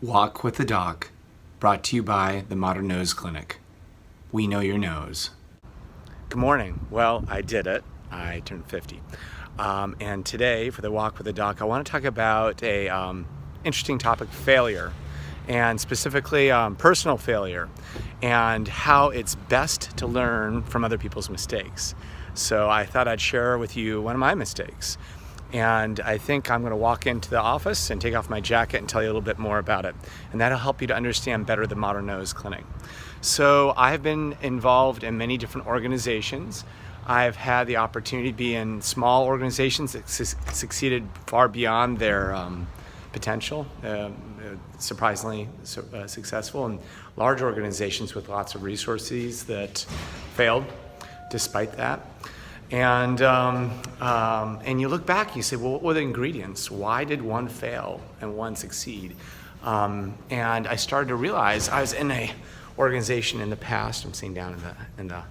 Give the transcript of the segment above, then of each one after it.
Walk with the Doc, brought to you by the Modern Nose Clinic. We know your nose. Good morning. Well, I did it. I turned 50. And today, for the Walk with the Doc, I want to talk about a interesting topic, failure, and specifically personal failure, and how it's best to learn from other people's mistakes. So I thought I'd share with you one of my mistakes. And I think I'm going to walk into the office and take off my jacket and tell you a little bit more about it. And that'll help you to understand better the Modern Nose Clinic. So I've been involved in many different organizations. I've had the opportunity to be in small organizations that succeeded far beyond their potential, surprisingly successful, and large organizations with lots of resources that failed despite that. And you look back, you say, well, what were the ingredients? Why did one fail and one succeed? And I started to realize I was in a organization in the past. I'm sitting down in the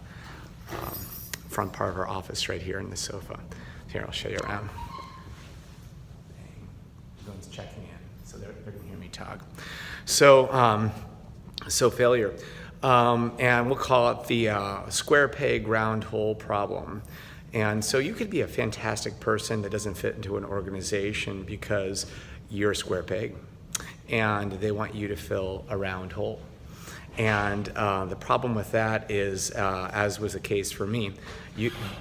front part of our office right here in the sofa. Here, I'll show you around. Everyone's checking in, so they're going to hear me talk. So failure. And we'll call it the square peg, round hole problem. And so you could be a fantastic person that doesn't fit into an organization because you're a square peg and they want you to fill a round hole. And the problem with that is, as was the case for me,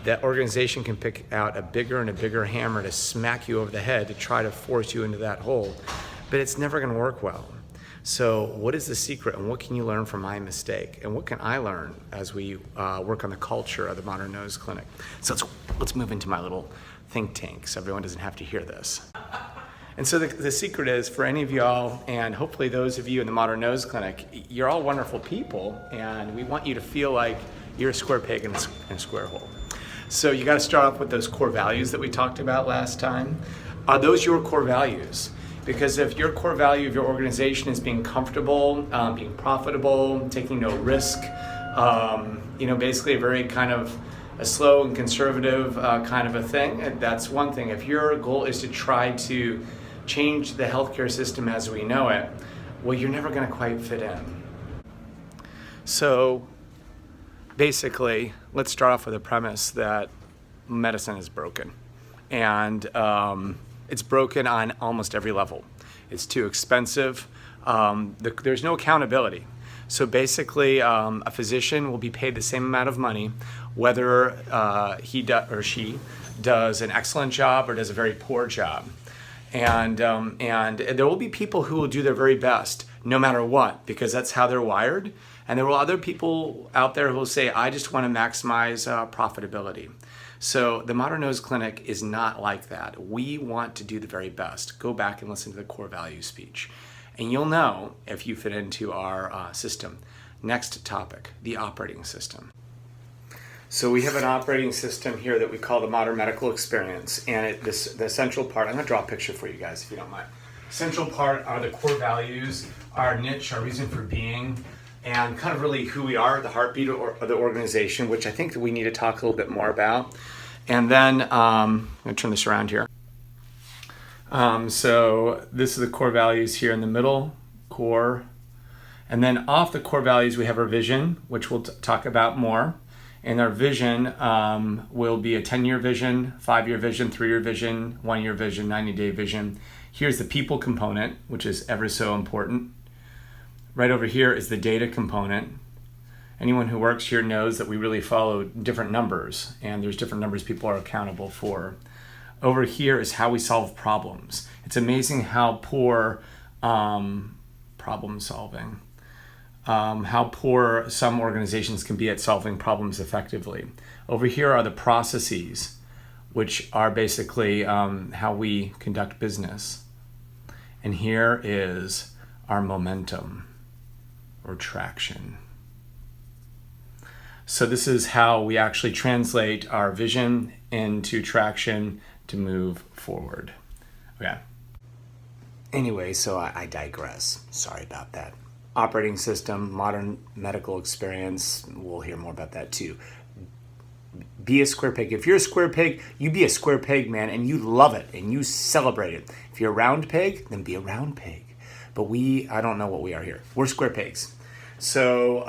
that organization can pick out a bigger and a bigger hammer to smack you over the head to try to force you into that hole, but it's never going to work well. So what is the secret, and what can you learn from my mistake? And what can I learn as we work on the culture of the Modern Nose Clinic? So let's move into my little think tank so everyone doesn't have to hear this. And so the secret is, for any of y'all, and hopefully those of you in the Modern Nose Clinic, you're all wonderful people, and we want you to feel like you're a square peg in a square hole. So you got to start off with those core values that we talked about last time. Are those your core values? Because if your core value of your organization is being comfortable, being profitable, taking no risk, basically a very kind of a slow and conservative kind of a thing, that's one thing. If your goal is to try to change the healthcare system as we know it, well, you're never going to quite fit in. So basically, let's start off with a premise that medicine is broken. And it's broken on almost every level. It's too expensive. There's no accountability. So basically, a physician will be paid the same amount of money, whether he or she does an excellent job or does a very poor job. And there will be people who will do their very best, no matter what, because that's how they're wired. And there will other people out there who will say, I just want to maximize profitability. So the Modern Nose Clinic is not like that. We want to do the very best. Go back and listen to the core value speech. And you'll know if you fit into our system. Next topic, the operating system. So we have an operating system here that we call the Modern Medical Experience. And the central part, I'm going to draw a picture for you guys if you don't mind. Central part are the core values, our niche, our reason for being, and kind of really who we are, the heartbeat of the organization, which I think that we need to talk a little bit more about. And then, I'm going to turn this around here. So this is the core values here in the middle, core. And then off the core values, we have our vision, which we'll talk about more. And our vision will be a 10-year vision, 5-year vision, 3-year vision, 1-year vision, 90-day vision. Here's the people component, which is ever so important. Right over here is the data component. Anyone who works here knows that we really follow different numbers, and there's different numbers people are accountable for. Over here is how we solve problems. It's amazing how poor problem solving, how poor some organizations can be at solving problems effectively. Over here are the processes, which are basically how we conduct business. And here is our momentum, or traction. So this is how we actually translate our vision into traction to move forward. Okay. Anyway, so I digress. Sorry about that. Operating system, Modern Medical Experience, we'll hear more about that too. Be a square peg. If you're a square peg, you be a square peg, man, and you love it and you celebrate it. If you're a round peg, then be a round peg. but I don't know what we are here. We're square pegs. So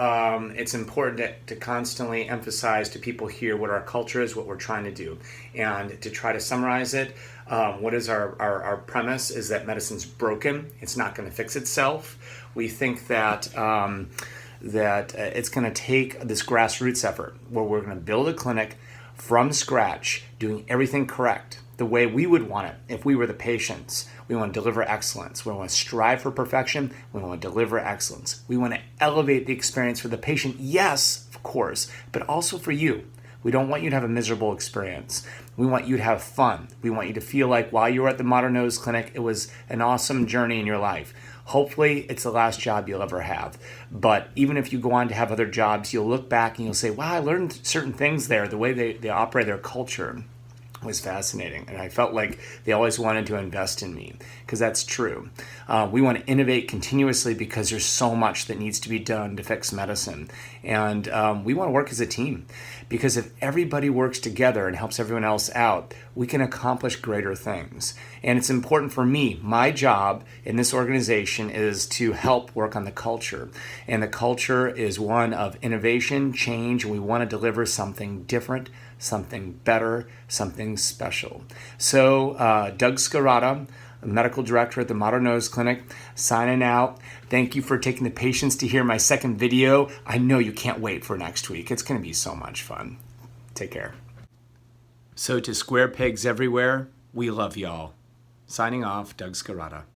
it's important to constantly emphasize to people here what our culture is, what we're trying to do. And to try to summarize it, what is our premise is that medicine's broken. It's not going to fix itself. We think that it's going to take this grassroots effort where we're going to build a clinic from scratch, doing everything correct, the way we would want it if we were the patients. We want to deliver excellence. We want to strive for perfection. We want to deliver excellence. We want to elevate the experience for the patient, yes, of course, but also for you. We don't want you to have a miserable experience. We want you to have fun. We want you to feel like while you were at the Modern Nose Clinic, it was an awesome journey in your life. Hopefully, it's the last job you'll ever have. But even if you go on to have other jobs, you'll look back and you'll say, wow, I learned certain things there. The way they operate their culture was fascinating, and I felt like they always wanted to invest in me, because that's true. We want to innovate continuously because there's so much that needs to be done to fix medicine, and we want to work as a team, because if everybody works together and helps everyone else out, we can accomplish greater things. And it's important for me. My job in this organization is to help work on the culture, and the culture is one of innovation, change, and we want to deliver something different, something better, something special. So Doug Scarata, medical director at the Modern Nose Clinic, signing out. Thank you for taking the patience to hear my second video. I know you can't wait for next week. It's going to be so much fun. Take care. So to square pegs everywhere, we love y'all. Signing off, Doug Scarata.